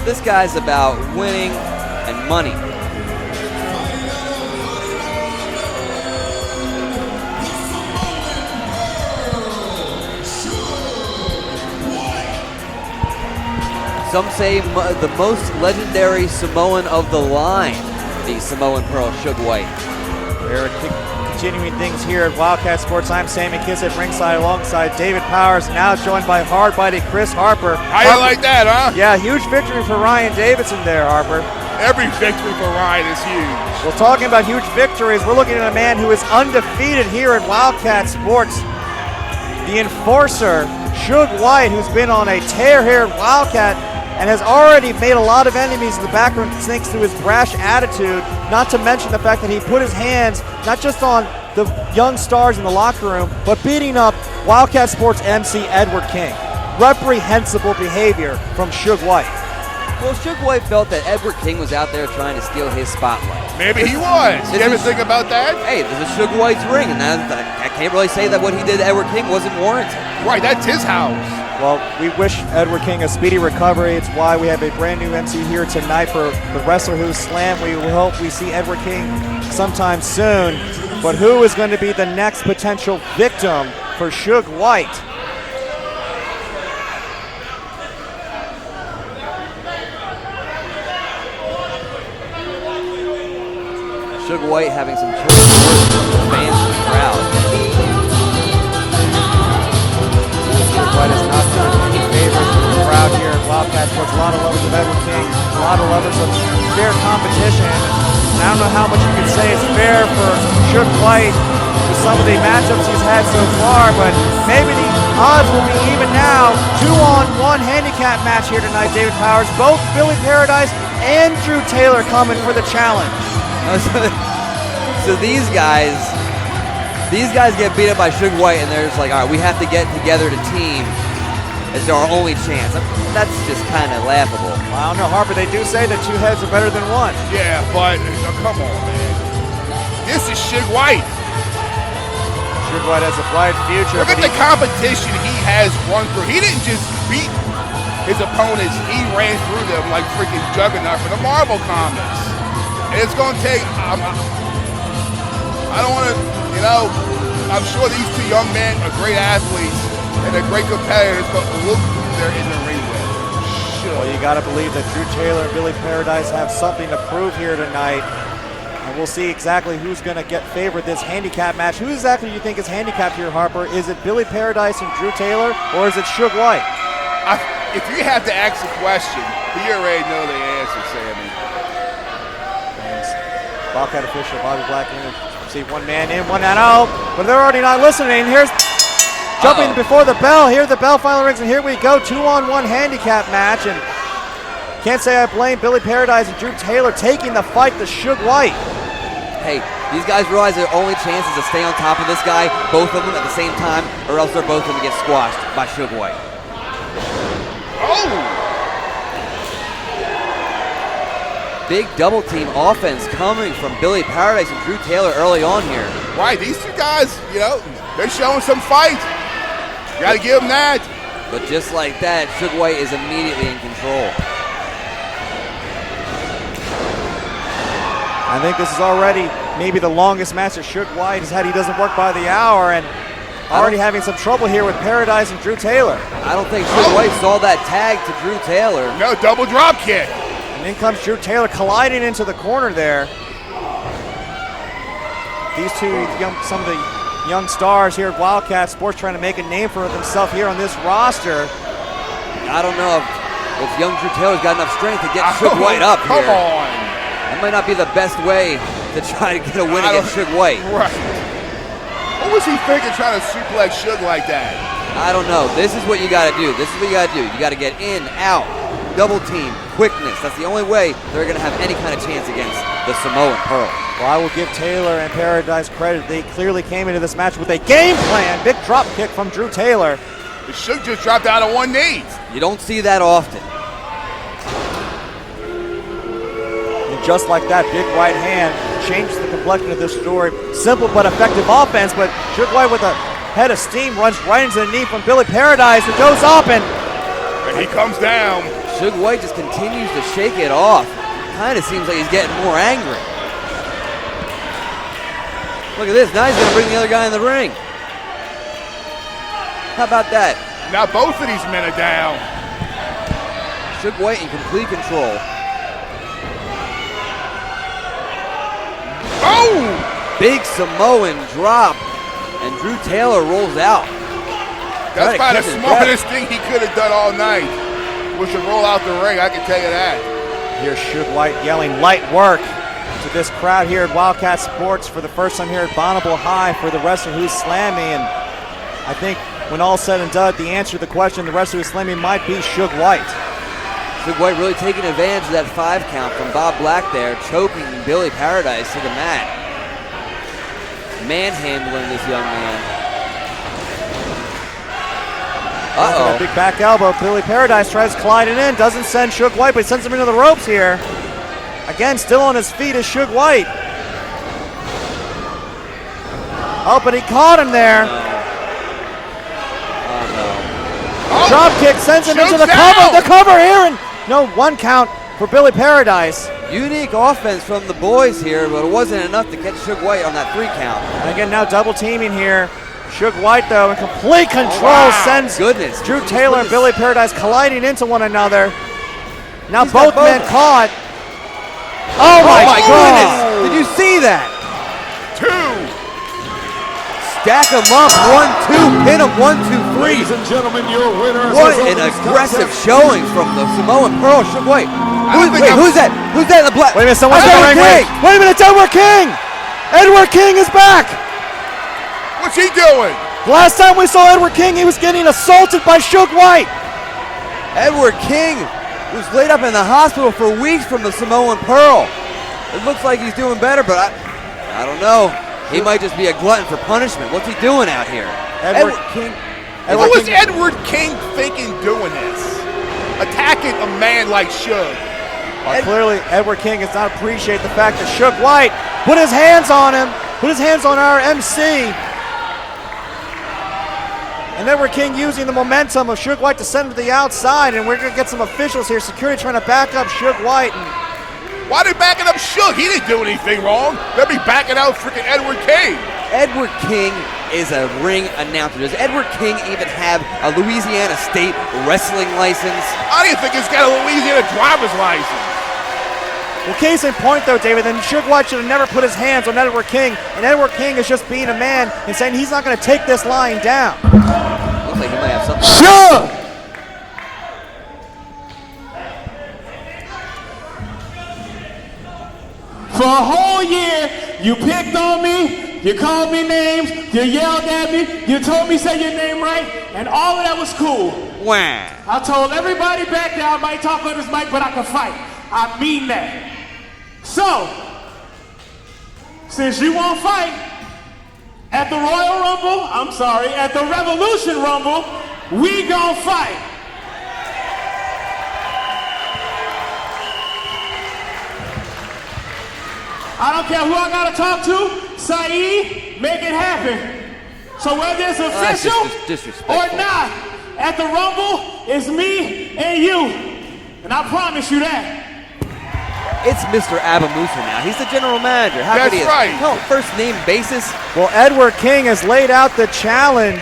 This guy's about winning and money. Some say the most legendary Samoan of the line, the Samoan Pearl, Suge Whyte. We're continuing things here at Wildkat Sports. I'm Sammy Kiss at ringside alongside David Powers, now joined by hard-body Chris Harper. How you like that, huh? Yeah, huge victory for Ryan Davidson there, Harper. Every victory for Ryan is huge. Well, talking about huge victories, we're looking at a man who is undefeated here at Wildkat Sports. The enforcer, Suge Whyte, who's been on a tear here at Wildkat and has already made a lot of enemies in the background thanks to his brash attitude, not to mention the fact that he put his hands not just on the young stars in the locker room, but beating up Wildkat Sports MC Edward King. Reprehensible behavior from Suge Whyte. Well, Suge Whyte felt that Edward King was out there trying to steal his spotlight. Maybe he was. You ever think about that? Hey, this is Suge Whyte's ring, and I can't really say that what he did to Edward King wasn't warranted. Right, that's his house. Well, we wish Edward King a speedy recovery. It's why we have a brand new MC here tonight for the Wrestler Who's Slam. We hope we see Edward King sometime soon. But who is going to be the next potential victim for Suge Whyte? Suge Whyte having some choice words from the fans in the crowd. Suge Whyte is not doing any favors for the crowd here at Wildkat Sports. A lot of lovers of Edward King, a lot of lovers of fair competition. And I don't know how much you could say is fair for Suge Whyte with some of the matchups he's had so far, but maybe the odds will be even now. 2-on-1 handicap match here tonight, David Powers. Both Billy Paradise and Drew Taylor coming for the challenge. So these guys get beat up by Suge Whyte, and they're just like, all right, we have to get together to team. It's our only chance. That's just kind of laughable. Well, I don't know, Harper. They do say that two heads are better than one. Yeah, but come on, man. This is Suge Whyte. Suge Whyte has a bright future. Look at the competition he has run through. He didn't just beat his opponents. He ran through them like freaking Juggernaut for the Marvel comics. And it's going to take, I don't want to, I'm sure these two young men are great athletes and they're great competitors, but look who they're in the ring with. Sure. Well, you got to believe that Drew Taylor and Billy Paradise have something to prove here tonight. And we'll see exactly who's going to get favored this handicap match. Who exactly do you think is handicapped here, Harper? Is it Billy Paradise and Drew Taylor, or is it Suge Whyte? If you have to ask the question, you already know the answer, Sammy. Wildkat official Bobby Black in. See one man in, one man out, but they're already not listening. Here's jumping before the bell. Here the bell finally rings, and here we go. 2-on-1 handicap match, and can't say I blame Billy Paradise and Drew Taylor taking the fight to Suge Whyte. Hey, these guys realize their only chance is to stay on top of this guy, both of them at the same time, or else they're both going to get squashed by Suge Whyte. Oh! Big double team offense coming from Billy Paradise and Drew Taylor early on here. Right, these two guys, they're showing some fight. You got to give them that. But just like that, Suge Whyte is immediately in control. I think this is already maybe the longest match that Suge Whyte has had. He doesn't work by the hour, and already having some trouble here with Paradise and Drew Taylor. I don't think Suge Whyte saw that tag to Drew Taylor. No, double drop kick. And in comes Drew Taylor colliding into the corner there. These two, some of the young stars here at Wildkat Sports trying to make a name for themselves here on this roster. I don't know if young Drew Taylor's got enough strength to get Suge Whyte up here. Come on. That might not be the best way to try to get a win against Suge Whyte. Right. What was he thinking trying to suplex Suge like that? I don't know. This is what you got to do. This is what you got to do. You got to get in, out, double team, quickness. That's the only way they're going to have any kind of chance against the Samoan Pearl. Well, I will give Taylor and Paradise credit. They clearly came into this match with a game plan. Big drop kick from Drew Taylor. Suge just dropped out on one knee. You don't see that often. And just like that, big right hand changed the complexion of this story. Simple but effective offense, but Suge Whyte with a head of steam runs right into the knee from Billy Paradise, who goes up and he comes down. Suge Whyte just continues to shake it off. Kind of seems like he's getting more angry. Look at this, now he's gonna bring the other guy in the ring. How about that? Now both of these men are down. Suge Whyte in complete control. Oh! Big Samoan drop, and Drew Taylor rolls out. That's probably the smartest thing he could have done all night, was to roll out the ring, I can tell you that. Here's Suge Whyte yelling light work to this crowd here at Wildkat Sports for the first time here at Bonneville High for the wrestler who's slamming. And I think when all's said and done, the answer to the question, the wrestler who's slamming might be Suge Whyte. Suge Whyte really taking advantage of that 5 count from Bob Black there, choking Billy Paradise to the mat. Manhandling this young man. Uh-oh. Big back elbow. Billy Paradise tries colliding in. Doesn't send Suge Whyte, but he sends him into the ropes here. Again, still on his feet is Suge Whyte. Oh, but he caught him there. Oh, Drop kick sends him into the cover. The cover here, and no, 1 count for Billy Paradise. Unique offense from the boys here, but it wasn't enough to catch Suge Whyte on that 3 count. And again, now double teaming here. Suge Whyte, though, in complete control, sends Drew Taylor and Billy Paradise colliding into one another. Now both men caught. Oh my goodness! Did you see that? 2. Stack them up, 1, 2, pin them, 1, 2, 3. Ladies and gentlemen, your winner. What an aggressive showing from the Samoan Pearl, Suge Whyte. Who's that? Who's that in the black? Wait a minute, someone's going ring. Wait a minute, it's Edward King! Edward King is back! What's he doing? Last time we saw Edward King, he was getting assaulted by Suge Whyte. Edward King was laid up in the hospital for weeks from the Samoan Pearl. It looks like he's doing better, but I don't know. He might just be a glutton for punishment. What's he doing out here? Edward King. What was Edward King thinking doing this? Attacking a man like Suge. Clearly, Edward King does not appreciate the fact that Suge Whyte put his hands on him, put his hands on our MC. And Edward King using the momentum of Suge Whyte to send him to the outside, and we're going to get some officials here, security trying to back up Suge Whyte. Why are they backing up Suge? He didn't do anything wrong. They'll be backing out freaking Edward King. Edward King is a ring announcer. Does Edward King even have a Louisiana State wrestling license? I don't even think he's got a Louisiana driver's license. Well, case in point, though, David, then Suge Whyte should have never put his hands on Edward King, and Edward King is just being a man and saying he's not going to take this line down. Looks like he might have something. Suge! For a whole year, you picked on me, you called me names, you yelled at me, you told me say your name right, and all of that was cool. Wah. I told everybody back there I might talk on this mic, but I can fight. I mean that. So, since you won't fight, at the Royal Rumble, at the Revolution Rumble, we gon' fight. I don't care who I gotta talk to, Saeed, make it happen. So whether it's official or not, at the Rumble, it's me and you. And I promise you that. It's Mr. Abamusa now. He's the general manager. How That's could he right. No, first name basis. Well, Edward King has laid out the challenge.